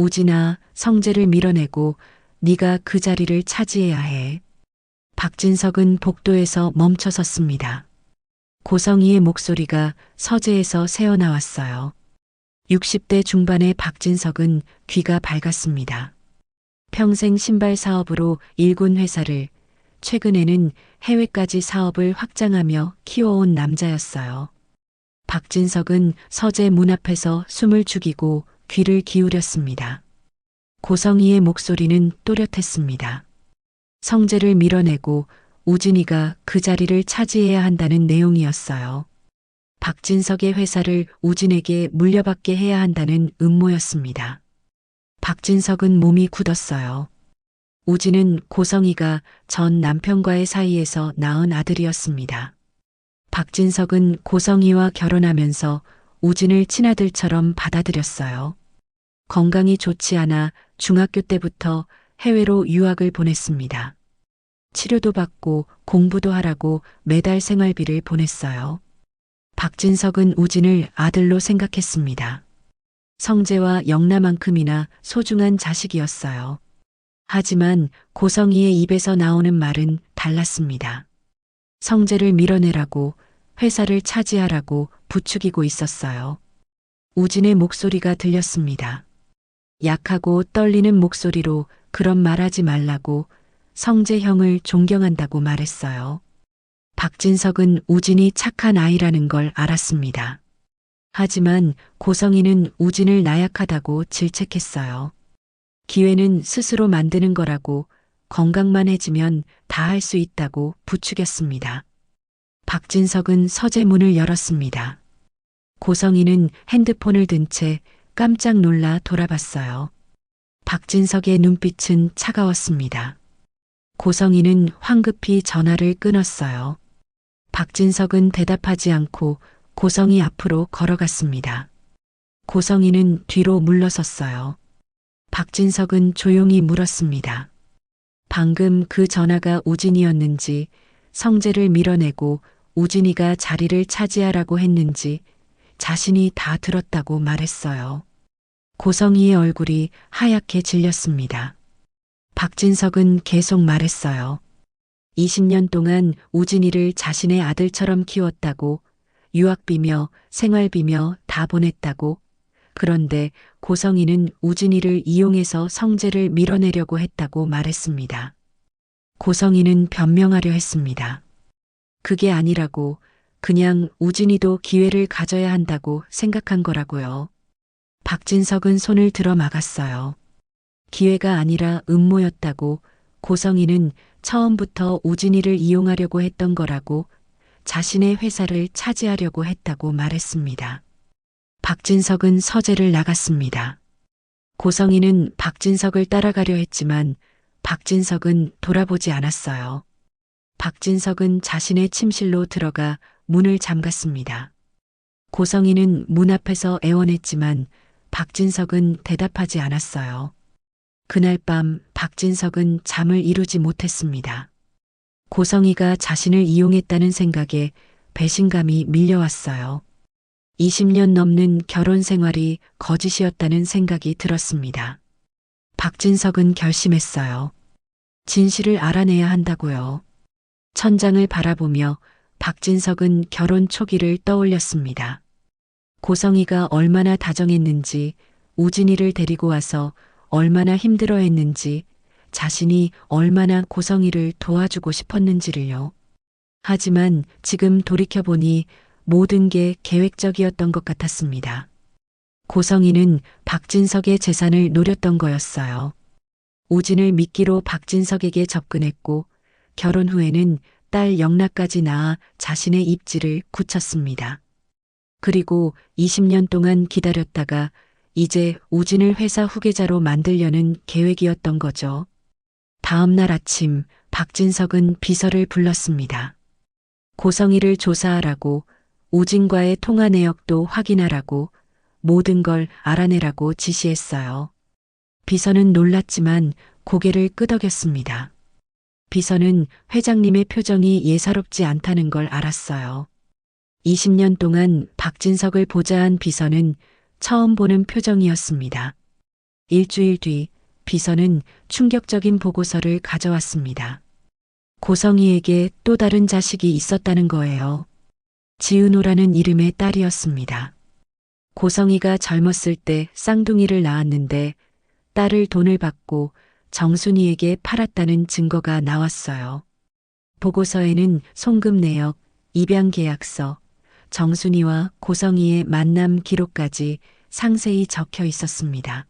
우진아, 성재를 밀어내고 네가 그 자리를 차지해야 해. 박진석은 복도에서 멈춰 섰습니다. 고성희의 목소리가 서재에서 새어나왔어요. 60대 중반의 박진석은 귀가 밝았습니다. 평생 신발 사업으로 일군 회사를, 최근에는 해외까지 사업을 확장하며 키워온 남자였어요. 박진석은 서재 문 앞에서 숨을 죽이고 귀를 기울였습니다. 고성희의 목소리는 또렷했습니다. 성재를 밀어내고 우진이가 그 자리를 차지해야 한다는 내용이었어요. 박진석의 회사를 우진에게 물려받게 해야 한다는 음모였습니다. 박진석은 몸이 굳었어요. 우진은 고성희가 전 남편과의 사이에서 낳은 아들이었습니다. 박진석은 고성희와 결혼하면서 우진을 친아들처럼 받아들였어요. 건강이 좋지 않아 중학교 때부터 해외로 유학을 보냈습니다. 치료도 받고 공부도 하라고 매달 생활비를 보냈어요. 박진석은 우진을 아들로 생각했습니다. 성재와 영나만큼이나 소중한 자식이었어요. 하지만 고성희의 입에서 나오는 말은 달랐습니다. 성재를 밀어내라고, 회사를 차지하라고 부추기고 있었어요. 우진의 목소리가 들렸습니다. 약하고 떨리는 목소리로 그런 말하지 말라고, 성재 형을 존경한다고 말했어요. 박진석은 우진이 착한 아이라는 걸 알았습니다. 하지만 고성희는 우진을 나약하다고 질책했어요. 기회는 스스로 만드는 거라고, 건강만 해지면 다 할 수 있다고 부추겼습니다. 박진석은 서재 문을 열었습니다. 고성희는 핸드폰을 든 채 깜짝 놀라 돌아봤어요. 박진석의 눈빛은 차가웠습니다. 고성희는 황급히 전화를 끊었어요. 박진석은 대답하지 않고 고성희 앞으로 걸어갔습니다. 고성희는 뒤로 물러섰어요. 박진석은 조용히 물었습니다. 방금 그 전화가 우진이었는지, 성재를 밀어내고 우진이가 자리를 차지하라고 했는지 자신이 다 들었다고 말했어요. 고성희의 얼굴이 하얗게 질렸습니다. 박진석은 계속 말했어요. 20년 동안 우진이를 자신의 아들처럼 키웠다고, 유학비며 생활비며 다 보냈다고. 그런데 고성희는 우진이를 이용해서 성재를 밀어내려고 했다고 말했습니다. 고성희는 변명하려 했습니다. 그게 아니라고, 그냥 우진이도 기회를 가져야 한다고 생각한 거라고요. 박진석은 손을 들어 막았어요. 기회가 아니라 음모였다고, 고성희는 처음부터 우진이를 이용하려고 했던 거라고, 자신의 회사를 차지하려고 했다고 말했습니다. 박진석은 서재를 나갔습니다. 고성희는 박진석을 따라가려 했지만 박진석은 돌아보지 않았어요. 박진석은 자신의 침실로 들어가 문을 잠갔습니다. 고성희는 문 앞에서 애원했지만 박진석은 대답하지 않았어요. 그날 밤 박진석은 잠을 이루지 못했습니다. 고성희가 자신을 이용했다는 생각에 배신감이 밀려왔어요. 20년 넘는 결혼 생활이 거짓이었다는 생각이 들었습니다. 박진석은 결심했어요. 진실을 알아내야 한다고요. 천장을 바라보며 박진석은 결혼 초기를 떠올렸습니다. 고성희가 얼마나 다정했는지, 우진이를 데리고 와서 얼마나 힘들어했는지, 자신이 얼마나 고성희를 도와주고 싶었는지를요. 하지만 지금 돌이켜보니 모든 게 계획적이었던 것 같았습니다. 고성희는 박진석의 재산을 노렸던 거였어요. 우진을 미끼로 박진석에게 접근했고 결혼 후에는 딸 영락까지 낳아 자신의 입지를 굳혔습니다. 그리고 20년 동안 기다렸다가 이제 우진을 회사 후계자로 만들려는 계획이었던 거죠. 다음 날 아침 박진석은 비서를 불렀습니다. 고성희를 조사하라고, 우진과의 통화 내역도 확인하라고, 모든 걸 알아내라고 지시했어요. 비서는 놀랐지만 고개를 끄덕였습니다. 비서는 회장님의 표정이 예사롭지 않다는 걸 알았어요. 20년 동안 박진석을 보좌한 비서는 처음 보는 표정이었습니다. 일주일 뒤 비서는 충격적인 보고서를 가져왔습니다. 고성이에게 또 다른 자식이 있었다는 거예요. 지은호라는 이름의 딸이었습니다. 고성이가 젊었을 때 쌍둥이를 낳았는데 딸을 돈을 받고 정순이에게 팔았다는 증거가 나왔어요. 보고서에는 송금 내역, 입양 계약서, 정순이와 고성이의 만남 기록까지 상세히 적혀 있었습니다.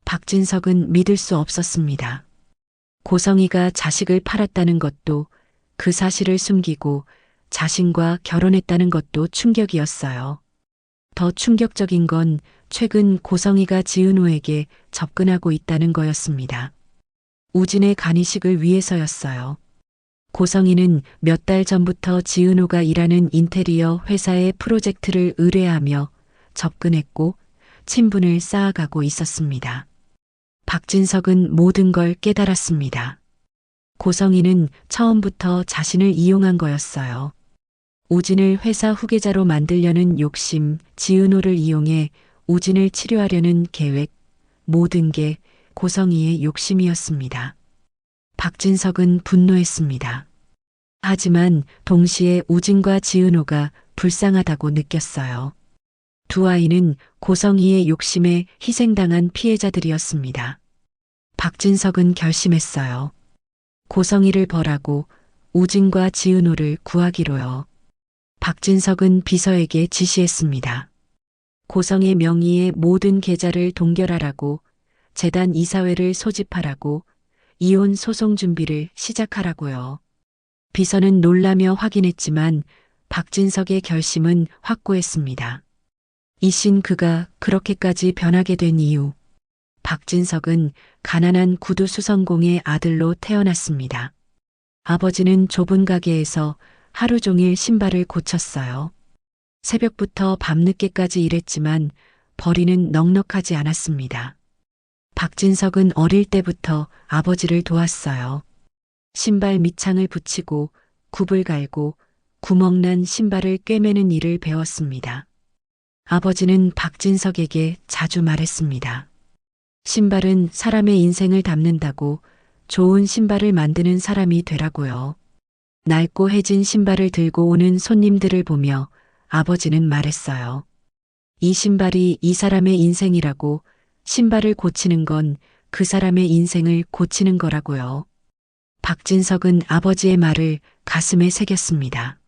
박진석은 믿을 수 없었습니다. 고성이가 자식을 팔았다는 것도, 그 사실을 숨기고 자신과 결혼했다는 것도 충격이었어요. 더 충격적인 건 최근 고성이가 지은호에게 접근하고 있다는 거였습니다. 우진의 간이식을 위해서였어요. 고성이는 몇 달 전부터 지은호가 일하는 인테리어 회사의 프로젝트를 의뢰하며 접근했고 친분을 쌓아가고 있었습니다. 박진석은 모든 걸 깨달았습니다. 고성이는 처음부터 자신을 이용한 거였어요. 우진을 회사 후계자로 만들려는 욕심, 지은호를 이용해 우진을 치료하려는 계획, 모든 게 고성이의 욕심이었습니다. 박진석은 분노했습니다. 하지만 동시에 우진과 지은호가 불쌍하다고 느꼈어요. 두 아이는 고성이의 욕심에 희생당한 피해자들이었습니다. 박진석은 결심했어요. 고성이를 벌하고 우진과 지은호를 구하기로요. 박진석은 비서에게 지시했습니다. 고성의 명의의 모든 계좌를 동결하라고, 재단 이사회를 소집하라고, 이혼 소송 준비를 시작하라고요. 비서는 놀라며 확인했지만 박진석의 결심은 확고했습니다. 이신 그가 그렇게까지 변하게 된 이유. 박진석은 가난한 구두 수선공의 아들로 태어났습니다. 아버지는 좁은 가게에서 하루 종일 신발을 고쳤어요. 새벽부터 밤늦게까지 일했지만 벌이는 넉넉하지 않았습니다. 박진석은 어릴 때부터 아버지를 도왔어요. 신발 밑창을 붙이고 굽을 갈고 구멍난 신발을 꿰매는 일을 배웠습니다. 아버지는 박진석에게 자주 말했습니다. 신발은 사람의 인생을 담는다고, 좋은 신발을 만드는 사람이 되라고요. 낡고 해진 신발을 들고 오는 손님들을 보며 아버지는 말했어요. 이 신발이 이 사람의 인생이라고, 신발을 고치는 건 그 사람의 인생을 고치는 거라고요. 박진석은 아버지의 말을 가슴에 새겼습니다.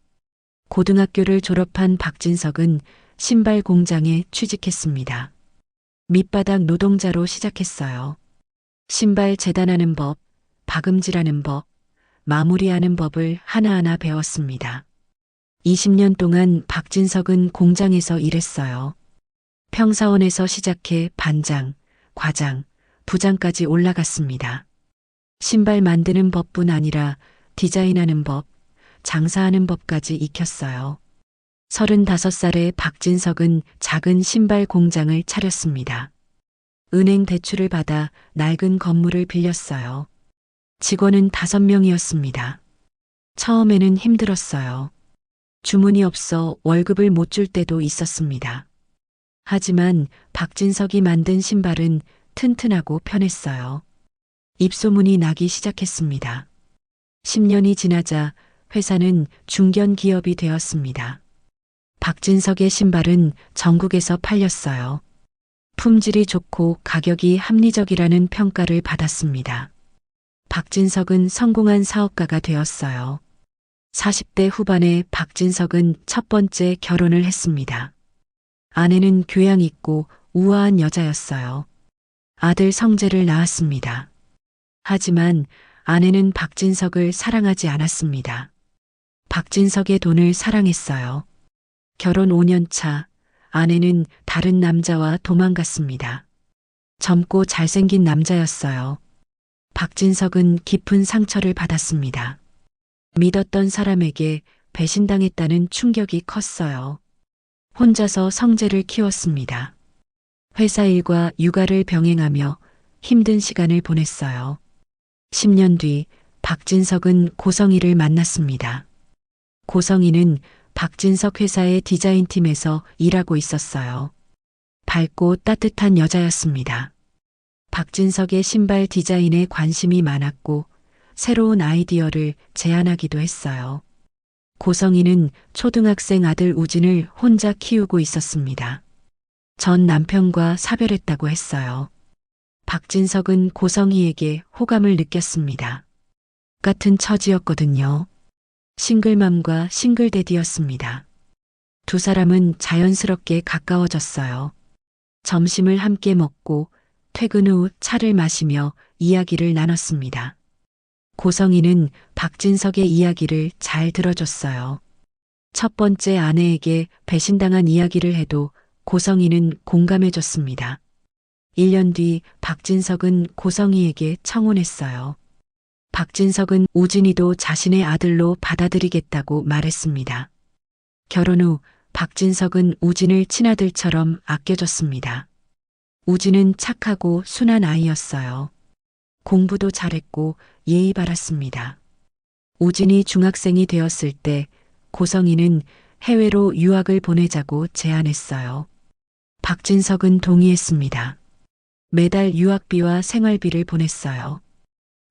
고등학교를 졸업한 박진석은 신발 공장에 취직했습니다. 밑바닥 노동자로 시작했어요. 신발 재단하는 법, 박음질하는 법, 마무리하는 법을 하나하나 배웠습니다. 20년 동안 박진석은 공장에서 일했어요. 평사원에서 시작해 반장, 과장, 부장까지 올라갔습니다. 신발 만드는 법뿐 아니라 디자인하는 법, 장사하는 법까지 익혔어요. 35살에 박진석은 작은 신발 공장을 차렸습니다. 은행 대출을 받아 낡은 건물을 빌렸어요. 직원은 5명이었습니다. 처음에는 힘들었어요. 주문이 없어 월급을 못 줄 때도 있었습니다. 하지만 박진석이 만든 신발은 튼튼하고 편했어요. 입소문이 나기 시작했습니다. 10년이 지나자 회사는 중견 기업이 되었습니다. 박진석의 신발은 전국에서 팔렸어요. 품질이 좋고 가격이 합리적이라는 평가를 받았습니다. 박진석은 성공한 사업가가 되었어요. 40대 후반에 박진석은 첫 번째 결혼을 했습니다. 아내는 교양 있고 우아한 여자였어요. 아들 성재를 낳았습니다. 하지만 아내는 박진석을 사랑하지 않았습니다. 박진석의 돈을 사랑했어요. 결혼 5년 차, 아내는 다른 남자와 도망갔습니다. 젊고 잘생긴 남자였어요. 박진석은 깊은 상처를 받았습니다. 믿었던 사람에게 배신당했다는 충격이 컸어요. 혼자서 성재를 키웠습니다. 회사 일과 육아를 병행하며 힘든 시간을 보냈어요. 10년 뒤 박진석은 고성이를 만났습니다. 고성이는 박진석 회사의 디자인팀에서 일하고 있었어요. 밝고 따뜻한 여자였습니다. 박진석의 신발 디자인에 관심이 많았고 새로운 아이디어를 제안하기도 했어요. 고성이는 초등학생 아들 우진을 혼자 키우고 있었습니다. 전 남편과 사별했다고 했어요. 박진석은 고성이에게 호감을 느꼈습니다. 같은 처지였거든요. 싱글맘과 싱글데디였습니다. 두 사람은 자연스럽게 가까워졌어요. 점심을 함께 먹고 퇴근 후 차를 마시며 이야기를 나눴습니다. 고성이는 박진석의 이야기를 잘 들어줬어요. 첫 번째 아내에게 배신당한 이야기를 해도 고성이는 공감해줬습니다. 1년 뒤 박진석은 고성이에게 청혼했어요. 박진석은 우진이도 자신의 아들로 받아들이겠다고 말했습니다. 결혼 후 박진석은 우진을 친아들처럼 아껴줬습니다. 우진은 착하고 순한 아이였어요. 공부도 잘했고 예의 바랐습니다. 우진이 중학생이 되었을 때 고성이는 해외로 유학을 보내자고 제안했어요. 박진석은 동의했습니다. 매달 유학비와 생활비를 보냈어요.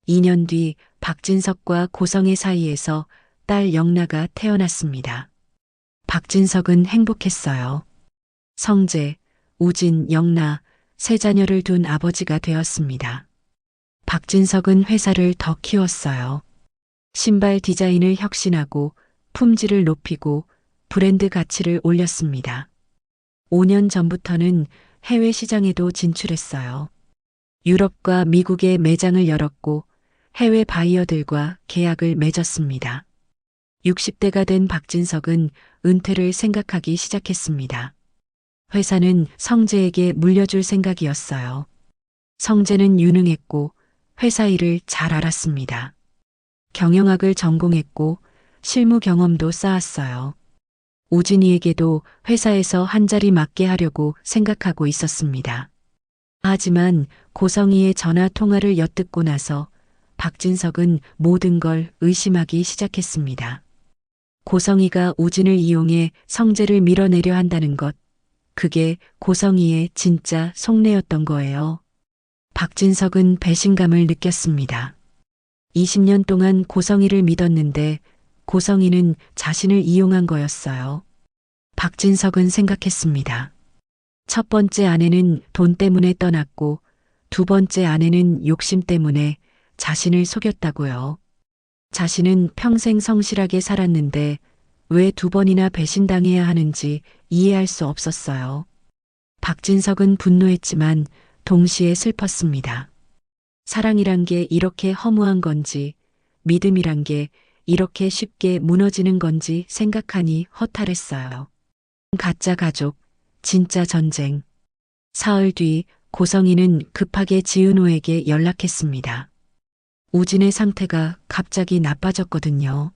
2년 뒤 박진석과 고성의 사이에서 딸 영나가 태어났습니다. 박진석은 행복했어요. 성재, 우진, 영나, 세 자녀를 둔 아버지가 되었습니다. 박진석은 회사를 더 키웠어요. 신발 디자인을 혁신하고 품질을 높이고 브랜드 가치를 올렸습니다. 5년 전부터는 해외 시장에도 진출했어요. 유럽과 미국에 매장을 열었고 해외 바이어들과 계약을 맺었습니다. 60대가 된 박진석은 은퇴를 생각하기 시작했습니다. 회사는 성재에게 물려줄 생각이었어요. 성재는 유능했고 회사 일을 잘 알았습니다. 경영학을 전공했고 실무 경험도 쌓았어요. 우진이에게도 회사에서 한자리 맡게 하려고 생각하고 있었습니다. 하지만 고성이의 전화 통화를 엿듣고 나서 박진석은 모든 걸 의심하기 시작했습니다. 고성이가 우진을 이용해 성재를 밀어내려 한다는 것, 그게 고성이의 진짜 속내였던 거예요. 박진석은 배신감을 느꼈습니다. 20년 동안 고성이를 믿었는데 고성이는 자신을 이용한 거였어요. 박진석은 생각했습니다. 첫 번째 아내는 돈 때문에 떠났고 두 번째 아내는 욕심 때문에 자신을 속였다고요. 자신은 평생 성실하게 살았는데 왜 두 번이나 배신당해야 하는지 이해할 수 없었어요. 박진석은 분노했지만 동시에 슬펐습니다. 사랑이란 게 이렇게 허무한 건지, 믿음이란 게 이렇게 쉽게 무너지는 건지 생각하니 허탈했어요. 가짜 가족, 진짜 전쟁. 사흘 뒤 고성이는 급하게 지은호에게 연락했습니다. 우진의 상태가 갑자기 나빠졌거든요.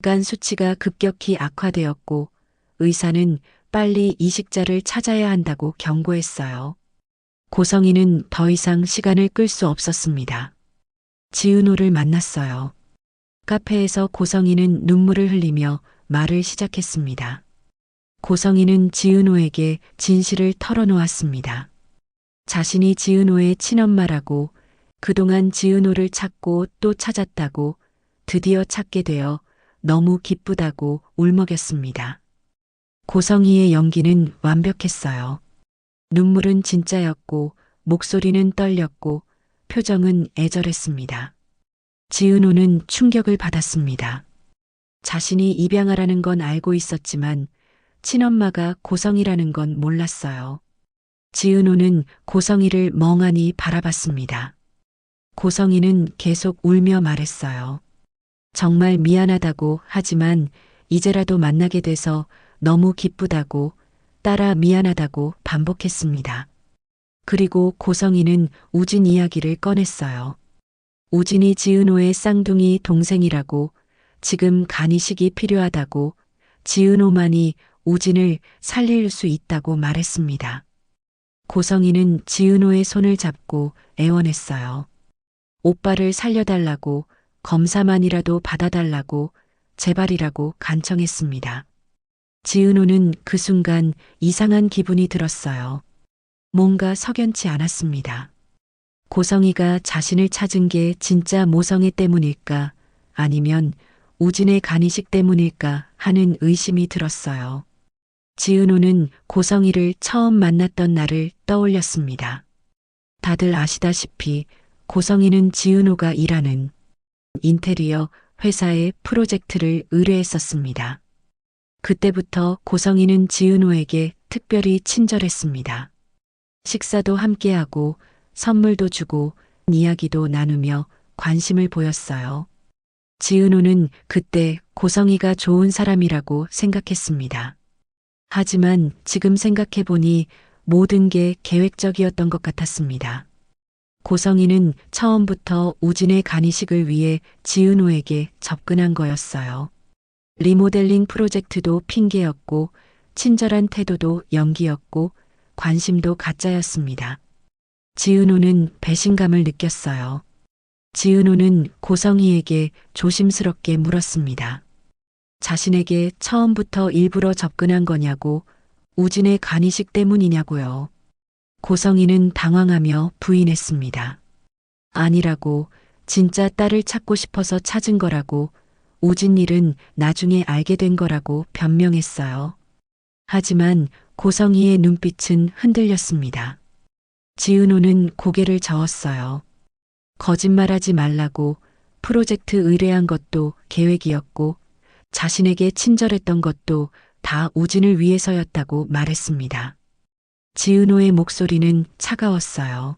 간 수치가 급격히 악화되었고 의사는 빨리 이식자를 찾아야 한다고 경고했어요. 고성이는 더 이상 시간을 끌 수 없었습니다. 지은호를 만났어요. 카페에서 고성이는 눈물을 흘리며 말을 시작했습니다. 고성이는 지은호에게 진실을 털어놓았습니다. 자신이 지은호의 친엄마라고 그동안 지은호를 찾고 또 찾았다고 드디어 찾게 되어 너무 기쁘다고 울먹였습니다. 고성이의 연기는 완벽했어요. 눈물은 진짜였고 목소리는 떨렸고 표정은 애절했습니다. 지은호는 충격을 받았습니다. 자신이 입양하라는 건 알고 있었지만 친엄마가 고성이라는 건 몰랐어요. 지은호는 고성이를 멍하니 바라봤습니다. 고성이는 계속 울며 말했어요. 정말 미안하다고 하지만 이제라도 만나게 돼서 너무 기쁘다고 따라 미안하다고 반복했습니다. 그리고 고성이는 우진 이야기를 꺼냈어요. 우진이 지은호의 쌍둥이 동생이라고 지금 간이식이 필요하다고 지은호만이 우진을 살릴 수 있다고 말했습니다. 고성이는 지은호의 손을 잡고 애원했어요. 오빠를 살려달라고 검사만이라도 받아달라고 제발이라고 간청했습니다. 지은호는 그 순간 이상한 기분이 들었어요. 뭔가 석연치 않았습니다. 고성이가 자신을 찾은 게 진짜 모성애 때문일까 아니면 우진의 간이식 때문일까 하는 의심이 들었어요. 지은호는 고성이를 처음 만났던 날을 떠올렸습니다. 다들 아시다시피 고성이는 지은호가 일하는 인테리어 회사의 프로젝트를 의뢰했었습니다. 그때부터 고성이는 지은호에게 특별히 친절했습니다. 식사도 함께하고 선물도 주고 이야기도 나누며 관심을 보였어요. 지은호는 그때 고성이가 좋은 사람이라고 생각했습니다. 하지만 지금 생각해보니 모든 게 계획적이었던 것 같았습니다. 고성이는 처음부터 우진의 간이식을 위해 지은호에게 접근한 거였어요. 리모델링 프로젝트도 핑계였고 친절한 태도도 연기였고 관심도 가짜였습니다. 지은호는 배신감을 느꼈어요. 지은호는 고성이에게 조심스럽게 물었습니다. 자신에게 처음부터 일부러 접근한 거냐고, 우진의 간이식 때문이냐고요. 고성이는 당황하며 부인했습니다. 아니라고, 진짜 딸을 찾고 싶어서 찾은 거라고, 우진 일은 나중에 알게 된 거라고 변명했어요. 하지만 고성이의 눈빛은 흔들렸습니다. 지은호는 고개를 저었어요. 거짓말하지 말라고, 프로젝트 의뢰한 것도 계획이었고 자신에게 친절했던 것도 다 우진을 위해서였다고 말했습니다. 지은호의 목소리는 차가웠어요.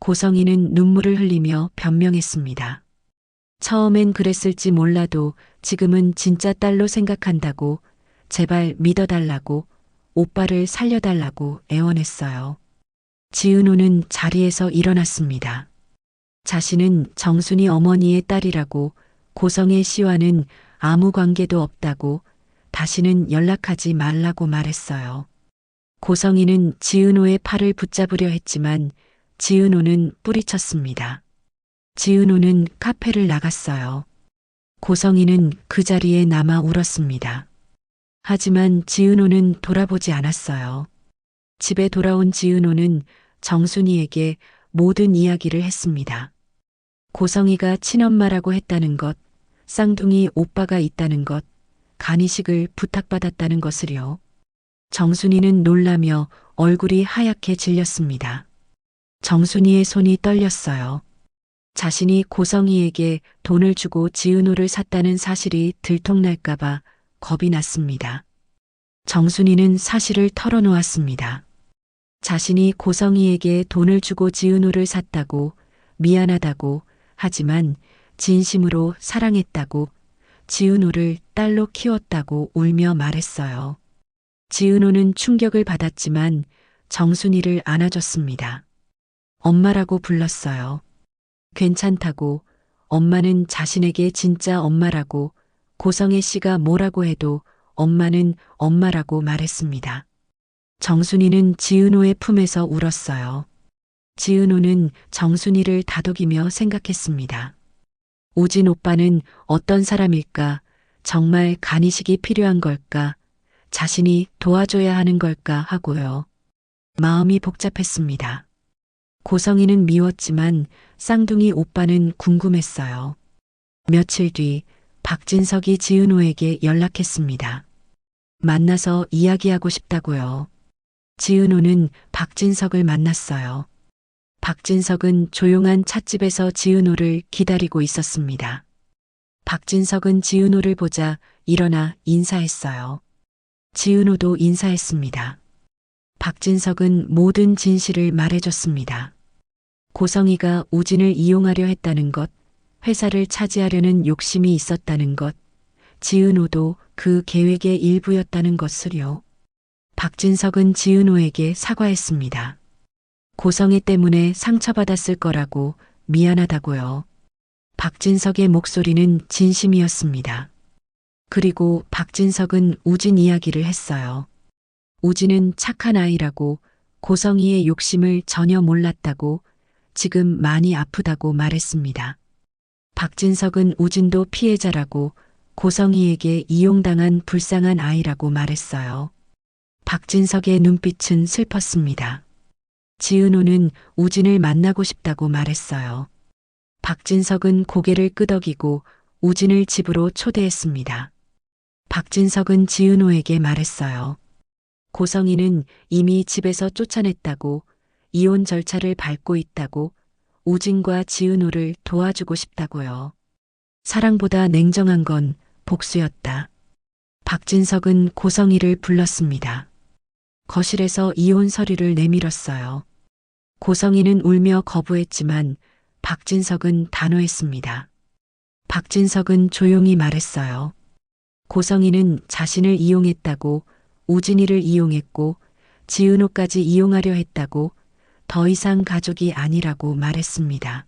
고성이는 눈물을 흘리며 변명했습니다. 처음엔 그랬을지 몰라도 지금은 진짜 딸로 생각한다고, 제발 믿어달라고, 오빠를 살려달라고 애원했어요. 지은호는 자리에서 일어났습니다. 자신은 정순이 어머니의 딸이라고, 고성의 씨와는 아무 관계도 없다고, 다시는 연락하지 말라고 말했어요. 고성이는 지은호의 팔을 붙잡으려 했지만 지은호는 뿌리쳤습니다. 지은호는 카페를 나갔어요. 고성이는 그 자리에 남아 울었습니다. 하지만 지은호는 돌아보지 않았어요. 집에 돌아온 지은호는 정순이에게 모든 이야기를 했습니다. 고성이가 친엄마라고 했다는 것, 쌍둥이 오빠가 있다는 것, 간이식을 부탁받았다는 것을요. 정순이는 놀라며 얼굴이 하얗게 질렸습니다. 정순이의 손이 떨렸어요. 자신이 고성이에게 돈을 주고 지은호를 샀다는 사실이 들통날까봐 겁이 났습니다. 정순이는 사실을 털어놓았습니다. 자신이 고성이에게 돈을 주고 지은호를 샀다고, 미안하다고, 하지만 진심으로 사랑했다고, 지은호를 딸로 키웠다고 울며 말했어요. 지은호는 충격을 받았지만 정순이를 안아줬습니다. 엄마라고 불렀어요. 괜찮다고, 엄마는 자신에게 진짜 엄마라고, 고성애 씨가 뭐라고 해도 엄마는 엄마라고 말했습니다. 정순이는 지은호의 품에서 울었어요. 지은호는 정순이를 다독이며 생각했습니다. 우진 오빠는 어떤 사람일까? 정말 간이식이 필요한 걸까? 자신이 도와줘야 하는 걸까 하고요. 마음이 복잡했습니다. 고성이는 미웠지만 쌍둥이 오빠는 궁금했어요. 며칠 뒤 박진석이 지은호에게 연락했습니다. 만나서 이야기하고 싶다고요. 지은호는 박진석을 만났어요. 박진석은 조용한 찻집에서 지은호를 기다리고 있었습니다. 박진석은 지은호를 보자 일어나 인사했어요. 지은호도 인사했습니다. 박진석은 모든 진실을 말해줬습니다. 고성이가 우진을 이용하려 했다는 것, 회사를 차지하려는 욕심이 있었다는 것, 지은호도 그 계획의 일부였다는 것을요. 박진석은 지은호에게 사과했습니다. 고성애 때문에 상처받았을 거라고, 미안하다고요. 박진석의 목소리는 진심이었습니다. 그리고 박진석은 우진 이야기를 했어요. 우진은 착한 아이라고, 고성이의 욕심을 전혀 몰랐다고, 지금 많이 아프다고 말했습니다. 박진석은 우진도 피해자라고, 고성이에게 이용당한 불쌍한 아이라고 말했어요. 박진석의 눈빛은 슬펐습니다. 지은호는 우진을 만나고 싶다고 말했어요. 박진석은 고개를 끄덕이고 우진을 집으로 초대했습니다. 박진석은 지은호에게 말했어요. 고성이는 이미 집에서 쫓아냈다고, 이혼 절차를 밟고 있다고, 우진과 지은호를 도와주고 싶다고요. 사랑보다 냉정한 건 복수였다. 박진석은 고성이를 불렀습니다. 거실에서 이혼 서류를 내밀었어요. 고성이는 울며 거부했지만 박진석은 단호했습니다. 박진석은 조용히 말했어요. 고성이는 자신을 이용했다고, 우진이를 이용했고, 지은호까지 이용하려 했다고, 더 이상 가족이 아니라고 말했습니다.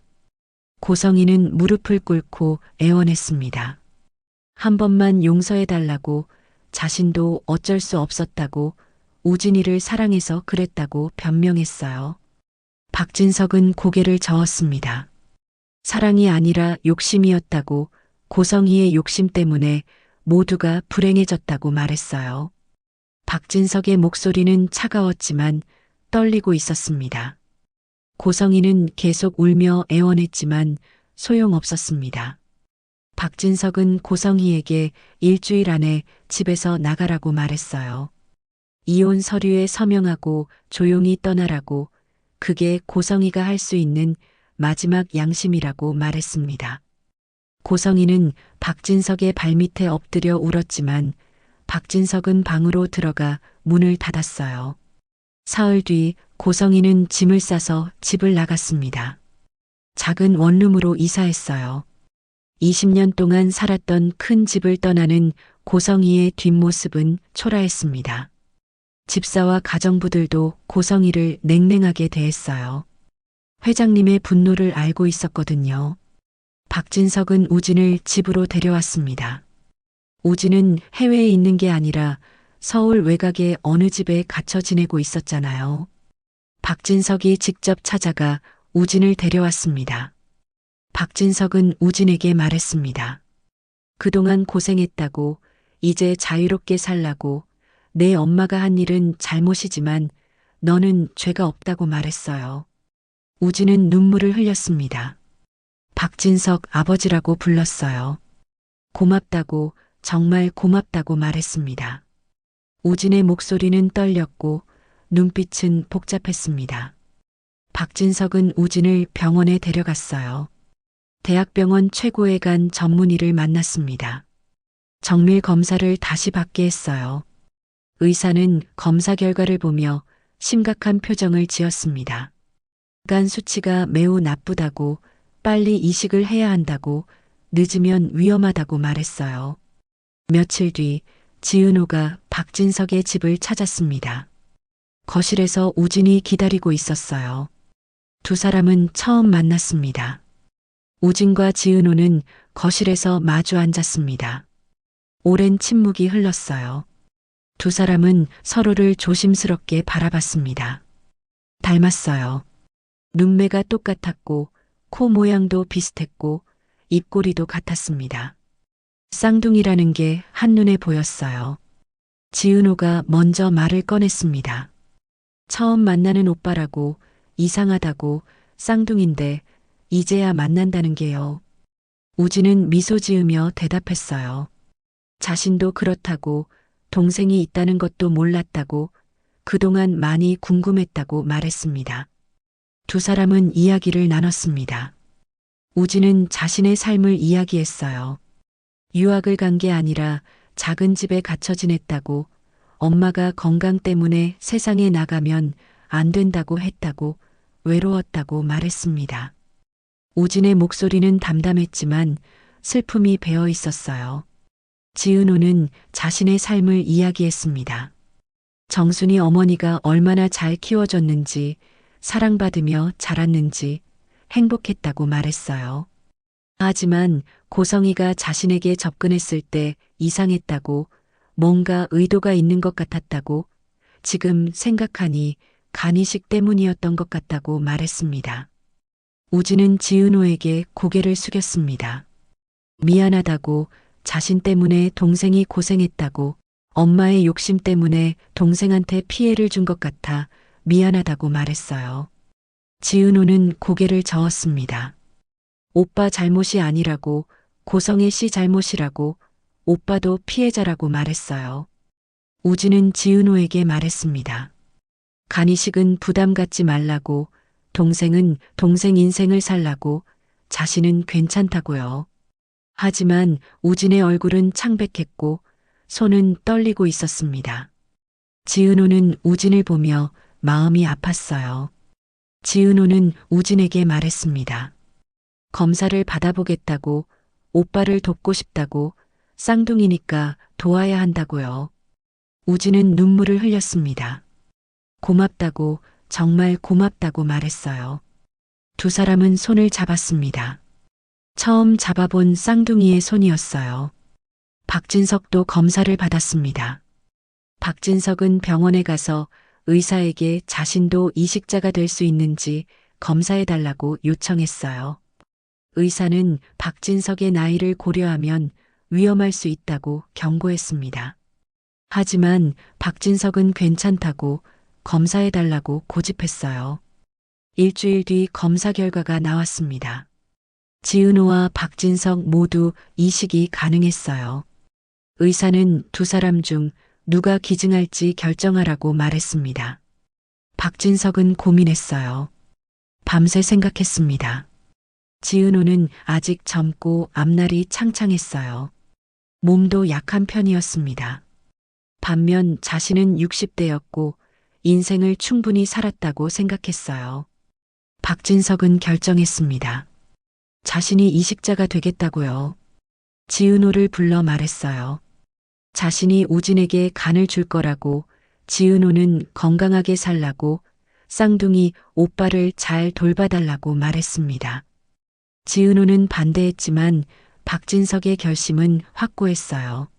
고성이는 무릎을 꿇고 애원했습니다. 한 번만 용서해달라고, 자신도 어쩔 수 없었다고, 우진이를 사랑해서 그랬다고 변명했어요. 박진석은 고개를 저었습니다. 사랑이 아니라 욕심이었다고, 고성희의 욕심 때문에 모두가 불행해졌다고 말했어요. 박진석의 목소리는 차가웠지만 떨리고 있었습니다. 고성희는 계속 울며 애원했지만 소용없었습니다. 박진석은 고성희에게 일주일 안에 집에서 나가라고 말했어요. 이혼 서류에 서명하고 조용히 떠나라고, 그게 고성희가 할 수 있는 마지막 양심이라고 말했습니다. 고성희는 박진석의 발밑에 엎드려 울었지만 박진석은 방으로 들어가 문을 닫았어요. 사흘 뒤 고성희는 짐을 싸서 집을 나갔습니다. 작은 원룸으로 이사했어요. 20년 동안 살았던 큰 집을 떠나는 고성희의 뒷모습은 초라했습니다. 집사와 가정부들도 고성희를 냉랭하게 대했어요. 회장님의 분노를 알고 있었거든요. 박진석은 우진을 집으로 데려왔습니다. 우진은 해외에 있는 게 아니라 서울 외곽의 어느 집에 갇혀 지내고 있었잖아요. 박진석이 직접 찾아가 우진을 데려왔습니다. 박진석은 우진에게 말했습니다. 그동안 고생했다고, 이제 자유롭게 살라고, 내 엄마가 한 일은 잘못이지만 너는 죄가 없다고 말했어요. 우진은 눈물을 흘렸습니다. 박진석 아버지라고 불렀어요. 고맙다고, 정말 고맙다고 말했습니다. 우진의 목소리는 떨렸고 눈빛은 복잡했습니다. 박진석은 우진을 병원에 데려갔어요. 대학병원 최고에 간 전문의를 만났습니다. 정밀 검사를 다시 받게 했어요. 의사는 검사 결과를 보며 심각한 표정을 지었습니다. 간 수치가 매우 나쁘다고, 빨리 이식을 해야 한다고, 늦으면 위험하다고 말했어요. 며칠 뒤 지은호가 박진석의 집을 찾았습니다. 거실에서 우진이 기다리고 있었어요. 두 사람은 처음 만났습니다. 우진과 지은호는 거실에서 마주 앉았습니다. 오랜 침묵이 흘렀어요. 두 사람은 서로를 조심스럽게 바라봤습니다. 닮았어요. 눈매가 똑같았고, 코 모양도 비슷했고, 입꼬리도 같았습니다. 쌍둥이라는 게 한눈에 보였어요. 지은호가 먼저 말을 꺼냈습니다. 처음 만나는 오빠라고, 이상하다고, 쌍둥인데 이제야 만난다는 게요. 우진은 미소 지으며 대답했어요. 자신도 그렇다고, 동생이 있다는 것도 몰랐다고, 그동안 많이 궁금했다고 말했습니다. 두 사람은 이야기를 나눴습니다. 우진은 자신의 삶을 이야기했어요. 유학을 간 게 아니라 작은 집에 갇혀 지냈다고, 엄마가 건강 때문에 세상에 나가면 안 된다고 했다고, 외로웠다고 말했습니다. 우진의 목소리는 담담했지만 슬픔이 배어 있었어요. 지은호는 자신의 삶을 이야기했습니다. 정순이 어머니가 얼마나 잘 키워줬는지, 사랑받으며 자랐는지 행복했다고 말했어요. 하지만 고성이가 자신에게 접근했을 때 이상했다고, 뭔가 의도가 있는 것 같았다고, 지금 생각하니 간이식 때문이었던 것 같다고 말했습니다. 우진은 지은호에게 고개를 숙였습니다. 미안하다고, 자신 때문에 동생이 고생했다고, 엄마의 욕심 때문에 동생한테 피해를 준 것 같아 미안하다고 말했어요. 지은호는 고개를 저었습니다. 오빠 잘못이 아니라고, 고성애 씨 잘못이라고, 오빠도 피해자라고 말했어요. 우진은 지은호에게 말했습니다. 간이식은 부담 갖지 말라고, 동생은 동생 인생을 살라고, 자신은 괜찮다고요. 하지만 우진의 얼굴은 창백했고 손은 떨리고 있었습니다. 지은호는 우진을 보며 마음이 아팠어요. 지은호는 우진에게 말했습니다. 검사를 받아보겠다고, 오빠를 돕고 싶다고, 쌍둥이니까 도와야 한다고요. 우진은 눈물을 흘렸습니다. 고맙다고, 정말 고맙다고 말했어요. 두 사람은 손을 잡았습니다. 처음 잡아본 쌍둥이의 손이었어요. 박진석도 검사를 받았습니다. 박진석은 병원에 가서 의사에게 자신도 이식자가 될 수 있는지 검사해달라고 요청했어요. 의사는 박진석의 나이를 고려하면 위험할 수 있다고 경고했습니다. 하지만 박진석은 괜찮다고 검사해달라고 고집했어요. 일주일 뒤 검사 결과가 나왔습니다. 지은호와 박진석 모두 이식이 가능했어요. 의사는 두 사람 중 누가 기증할지 결정하라고 말했습니다. 박진석은 고민했어요. 밤새 생각했습니다. 지은호는 아직 젊고 앞날이 창창했어요. 몸도 약한 편이었습니다. 반면 자신은 60대였고 인생을 충분히 살았다고 생각했어요. 박진석은 결정했습니다. 자신이 이식자가 되겠다고요. 지은호를 불러 말했어요. 자신이 우진에게 간을 줄 거라고, 지은호는 건강하게 살라고, 쌍둥이 오빠를 잘 돌봐달라고 말했습니다. 지은호는 반대했지만 박진석의 결심은 확고했어요.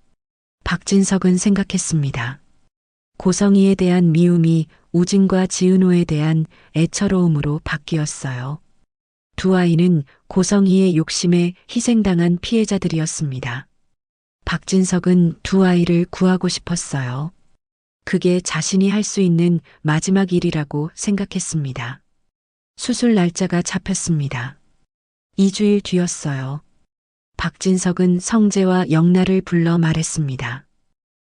박진석은 생각했습니다. 고성이에 대한 미움이 우진과 지은호에 대한 애처로움으로 바뀌었어요. 두 아이는 고성희의 욕심에 희생당한 피해자들이었습니다. 박진석은 두 아이를 구하고 싶었어요. 그게 자신이 할 수 있는 마지막 일이라고 생각했습니다. 수술 날짜가 잡혔습니다. 2주일 뒤였어요. 박진석은 성재와 영나를 불러 말했습니다.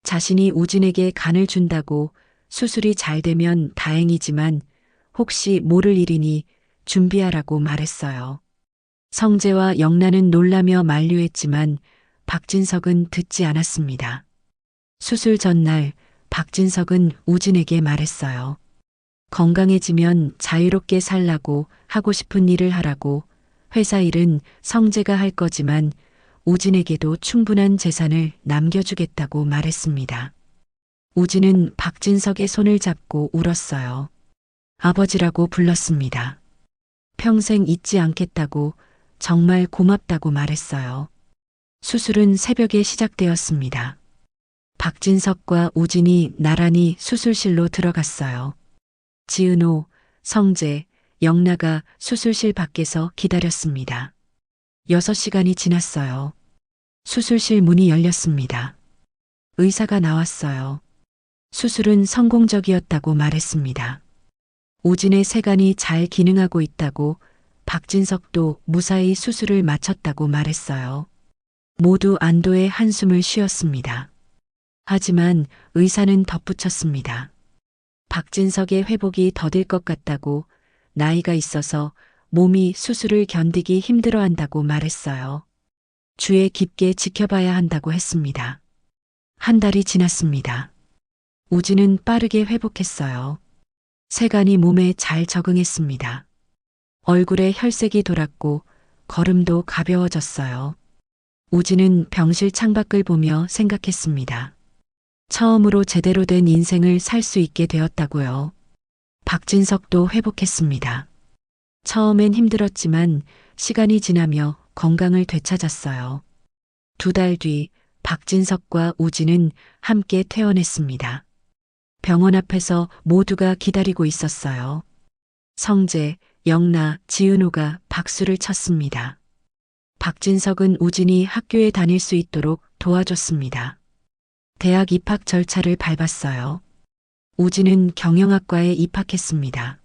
자신이 우진에게 간을 준다고, 수술이 잘 되면 다행이지만 혹시 모를 일이니 준비하라고 말했어요. 성재와 영란은 놀라며 만류했지만 박진석은 듣지 않았습니다. 수술 전날 박진석은 우진에게 말했어요. 건강해지면 자유롭게 살라고, 하고 싶은 일을 하라고, 회사 일은 성재가 할 거지만 우진에게도 충분한 재산을 남겨주겠다고 말했습니다. 우진은 박진석의 손을 잡고 울었어요. 아버지라고 불렀습니다. 평생 잊지 않겠다고, 정말 고맙다고 말했어요. 수술은 새벽에 시작되었습니다. 박진석과 우진이 나란히 수술실로 들어갔어요. 지은호, 성재, 영나가 수술실 밖에서 기다렸습니다. 6시간이 지났어요. 수술실 문이 열렸습니다. 의사가 나왔어요. 수술은 성공적이었다고 말했습니다. 우진의 세간이 잘 기능하고 있다고, 박진석도 무사히 수술을 마쳤다고 말했어요. 모두 안도의 한숨을 쉬었습니다. 하지만 의사는 덧붙였습니다. 박진석의 회복이 더딜 것 같다고, 나이가 있어서 몸이 수술을 견디기 힘들어한다고 말했어요. 주의 깊게 지켜봐야 한다고 했습니다. 한 달이 지났습니다. 우진은 빠르게 회복했어요. 세간이 몸에 잘 적응했습니다. 얼굴에 혈색이 돌았고 걸음도 가벼워졌어요. 우진은 병실 창밖을 보며 생각했습니다. 처음으로 제대로 된 인생을 살 수 있게 되었다고요. 박진석도 회복했습니다. 처음엔 힘들었지만 시간이 지나며 건강을 되찾았어요. 2달 뒤 박진석과 우진은 함께 퇴원했습니다. 병원 앞에서 모두가 기다리고 있었어요. 성재, 영나, 지은호가 박수를 쳤습니다. 박진석은 우진이 학교에 다닐 수 있도록 도와줬습니다. 대학 입학 절차를 밟았어요. 우진은 경영학과에 입학했습니다.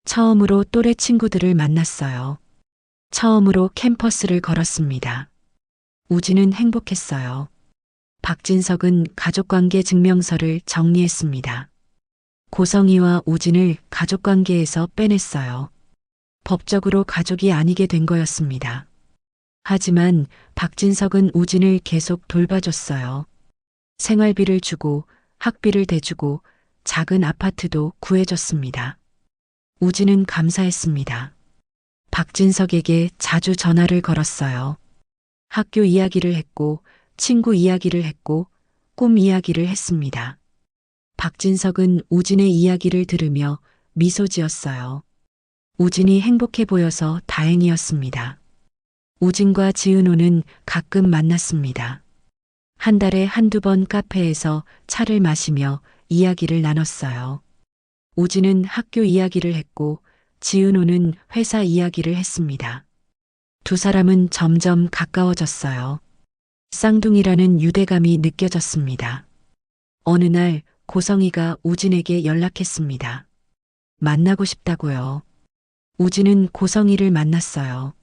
처음으로 또래 친구들을 만났어요. 처음으로 캠퍼스를 걸었습니다. 우진은 행복했어요. 박진석은 가족관계 증명서를 정리했습니다. 고성이와 우진을 가족관계에서 빼냈어요. 법적으로 가족이 아니게 된 거였습니다. 하지만 박진석은 우진을 계속 돌봐줬어요. 생활비를 주고 학비를 대주고 작은 아파트도 구해줬습니다. 우진은 감사했습니다. 박진석에게 자주 전화를 걸었어요. 학교 이야기를 했고 친구 이야기를 했고 꿈 이야기를 했습니다. 박진석은 우진의 이야기를 들으며 미소 지었어요. 우진이 행복해 보여서 다행이었습니다. 우진과 지은호는 가끔 만났습니다. 한 달에 한두 번 카페에서 차를 마시며 이야기를 나눴어요. 우진은 학교 이야기를 했고 지은호는 회사 이야기를 했습니다. 두 사람은 점점 가까워졌어요. 쌍둥이라는 유대감이 느껴졌습니다. 어느 날 고성이가 우진에게 연락했습니다. 만나고 싶다고요. 우진은 고성이를 만났어요.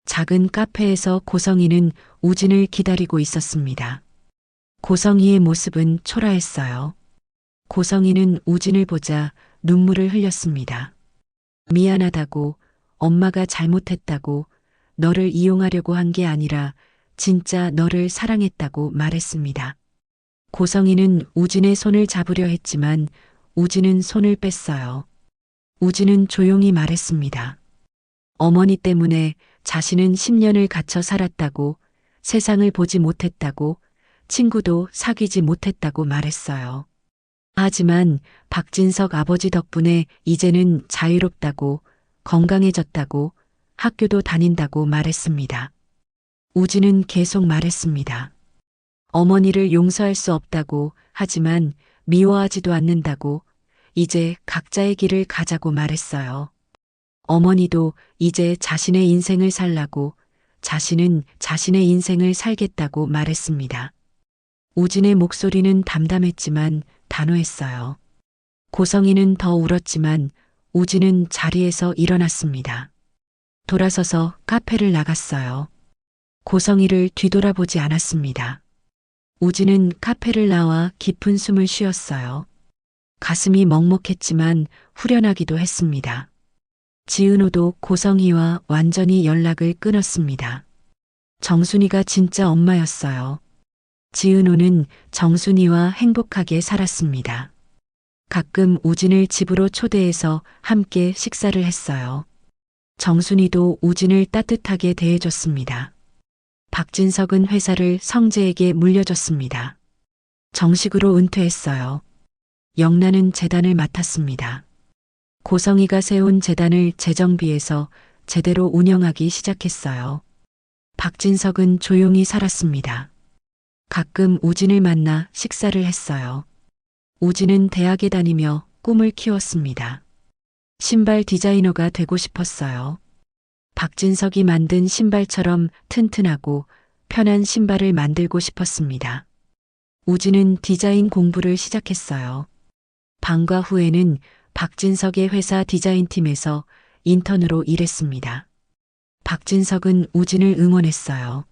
작은 카페에서 고성이는 우진을 기다리고 있었습니다. 고성이의 모습은 초라했어요. 고성이는 우진을 보자 눈물을 흘렸습니다. 미안하다고, 엄마가 잘못했다고, 너를 이용하려고 한 게 아니라 진짜 너를 사랑했다고 말했습니다. 고성이는 우진의 손을 잡으려 했지만 우진은 손을 뺐어요. 우진은 조용히 말했습니다. 어머니 때문에 자신은 10년을 갇혀 살았다고, 세상을 보지 못했다고, 친구도 사귀지 못했다고 말했어요. 하지만 박진석 아버지 덕분에 이제는 자유롭다고, 건강해졌다고, 학교도 다닌다고 말했습니다. 우진은 계속 말했습니다. 어머니를 용서할 수 없다고, 하지만 미워하지도 않는다고, 이제 각자의 길을 가자고 말했어요. 어머니도 이제 자신의 인생을 살라고, 자신은 자신의 인생을 살겠다고 말했습니다. 우진의 목소리는 담담했지만 단호했어요. 고성이는 더 울었지만 우진은 자리에서 일어났습니다. 돌아서서 카페를 나갔어요. 고성이를 뒤돌아보지 않았습니다. 우진은 카페를 나와 깊은 숨을 쉬었어요. 가슴이 먹먹했지만 후련하기도 했습니다. 지은호도 고성이와 완전히 연락을 끊었습니다. 정순이가 진짜 엄마였어요. 지은호는 정순이와 행복하게 살았습니다. 가끔 우진을 집으로 초대해서 함께 식사를 했어요. 정순이도 우진을 따뜻하게 대해줬습니다. 박진석은 회사를 성재에게 물려줬습니다. 정식으로 은퇴했어요. 영란은 재단을 맡았습니다. 고성이가 세운 재단을 재정비해서 제대로 운영하기 시작했어요. 박진석은 조용히 살았습니다. 가끔 우진을 만나 식사를 했어요. 우진은 대학에 다니며 꿈을 키웠습니다. 신발 디자이너가 되고 싶었어요. 박진석이 만든 신발처럼 튼튼하고 편한 신발을 만들고 싶었습니다. 우진은 디자인 공부를 시작했어요. 방과 후에는 박진석의 회사 디자인팀에서 인턴으로 일했습니다. 박진석은 우진을 응원했어요.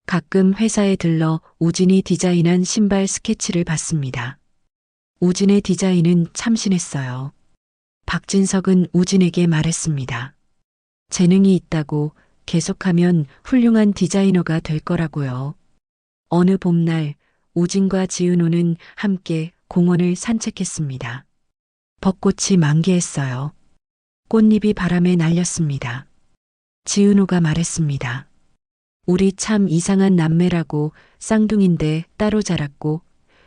가끔 회사에 들러 우진이 디자인한 신발 스케치를 봤습니다. 우진의 디자인은 참신했어요. 박진석은 우진에게 말했습니다. 재능이 있다고, 계속하면 훌륭한 디자이너가 될 거라고요. 어느 봄날 우진과 지은호는 함께 공원을 산책했습니다. 벚꽃이 만개했어요. 꽃잎이 바람에 날렸습니다. 지은호가 말했습니다. 우리 참 이상한 남매라고, 쌍둥이인데 따로 자랐고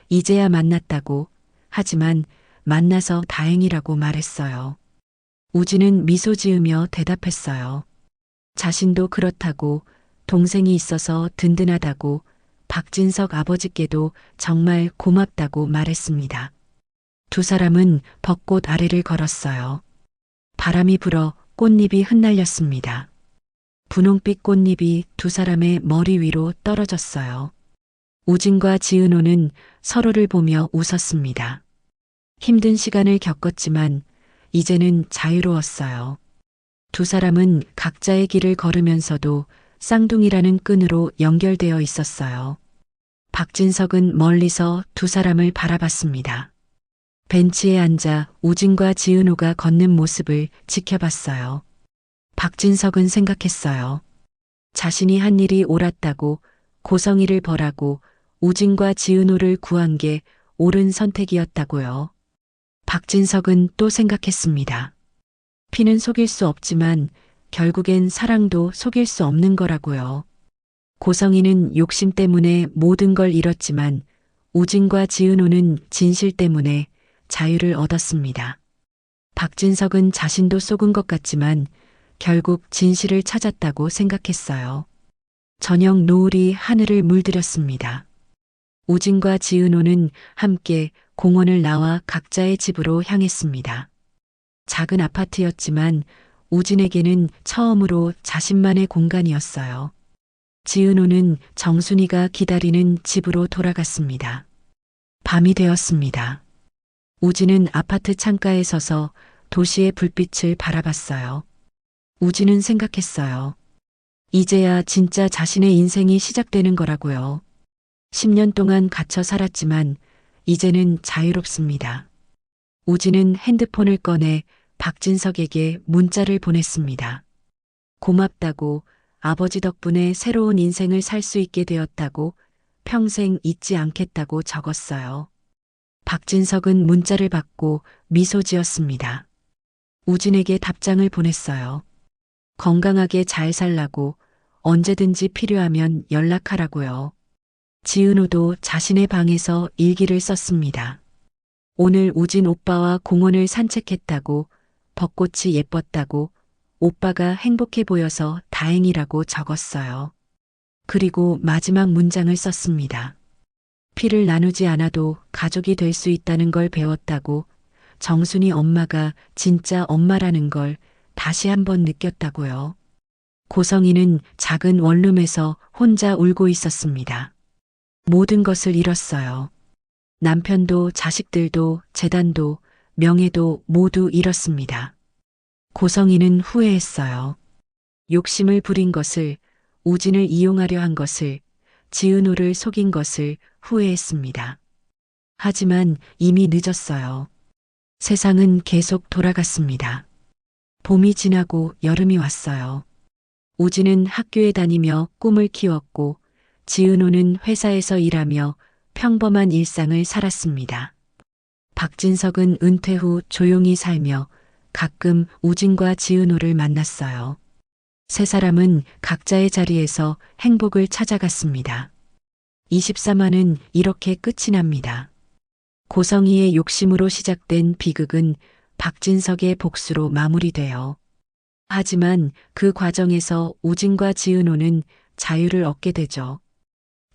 이제야 만났다고, 하지만 만나서 다행이라고 말했어요. 우진은 미소 지으며 대답했어요. 자신도 그렇다고, 동생이 있어서 든든하다고, 박진석 아버지께도 정말 고맙다고 말했습니다. 두 사람은 벚꽃 아래를 걸었어요. 바람이 불어 꽃잎이 흩날렸습니다. 분홍빛 꽃잎이 두 사람의 머리 위로 떨어졌어요. 우진과 지은호는 서로를 보며 웃었습니다. 힘든 시간을 겪었지만 이제는 자유로웠어요. 두 사람은 각자의 길을 걸으면서도 쌍둥이라는 끈으로 연결되어 있었어요. 박진석은 멀리서 두 사람을 바라봤습니다. 벤치에 앉아 우진과 지은호가 걷는 모습을 지켜봤어요. 박진석은 생각했어요. 자신이 한 일이 옳았다고 고성이를 벌하고 우진과 지은호를 구한 게 옳은 선택이었다고요. 박진석은 또 생각했습니다. 피는 속일 수 없지만 결국엔 사랑도 속일 수 없는 거라고요. 고성이는 욕심 때문에 모든 걸 잃었지만 우진과 지은호는 진실 때문에 자유를 얻었습니다. 박진석은 자신도 속은 것 같지만 결국 진실을 찾았다고 생각했어요. 저녁 노을이 하늘을 물들였습니다. 우진과 지은호는 함께 공원을 나와 각자의 집으로 향했습니다. 작은 아파트였지만 우진에게는 처음으로 자신만의 공간이었어요. 지은호는 정순이가 기다리는 집으로 돌아갔습니다. 밤이 되었습니다. 우진은 아파트 창가에 서서 도시의 불빛을 바라봤어요. 우진은 생각했어요. 이제야 진짜 자신의 인생이 시작되는 거라고요. 10년 동안 갇혀 살았지만 이제는 자유롭습니다. 우진은 핸드폰을 꺼내 박진석에게 문자를 보냈습니다. 고맙다고, 아버지 덕분에 새로운 인생을 살 수 있게 되었다고, 평생 잊지 않겠다고 적었어요. 박진석은 문자를 받고 미소 지었습니다. 우진에게 답장을 보냈어요. 건강하게 잘 살라고, 언제든지 필요하면 연락하라고요. 지은호도 자신의 방에서 일기를 썼습니다. 오늘 우진 오빠와 공원을 산책했다고, 벚꽃이 예뻤다고, 오빠가 행복해 보여서 다행이라고 적었어요. 그리고 마지막 문장을 썼습니다. 피를 나누지 않아도 가족이 될 수 있다는 걸 배웠다고, 정순이 엄마가 진짜 엄마라는 걸 다시 한번 느꼈다고요. 고성이는 작은 원룸에서 혼자 울고 있었습니다. 모든 것을 잃었어요. 남편도 자식들도 재단도 명예도 모두 잃었습니다. 고성이는 후회했어요. 욕심을 부린 것을, 우진을 이용하려 한 것을, 지은호를 속인 것을 후회했습니다. 하지만 이미 늦었어요. 세상은 계속 돌아갔습니다. 봄이 지나고 여름이 왔어요. 우진은 학교에 다니며 꿈을 키웠고 지은호는 회사에서 일하며 평범한 일상을 살았습니다. 박진석은 은퇴 후 조용히 살며 가끔 우진과 지은호를 만났어요. 세 사람은 각자의 자리에서 행복을 찾아갔습니다. 24화는 이렇게 끝이 납니다. 고성이의 욕심으로 시작된 비극은 박진석의 복수로 마무리돼요. 하지만 그 과정에서 우진과 지은호는 자유를 얻게 되죠.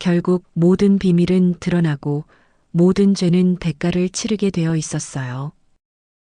결국 모든 비밀은 드러나고 모든 죄는 대가를 치르게 되어 있었어요.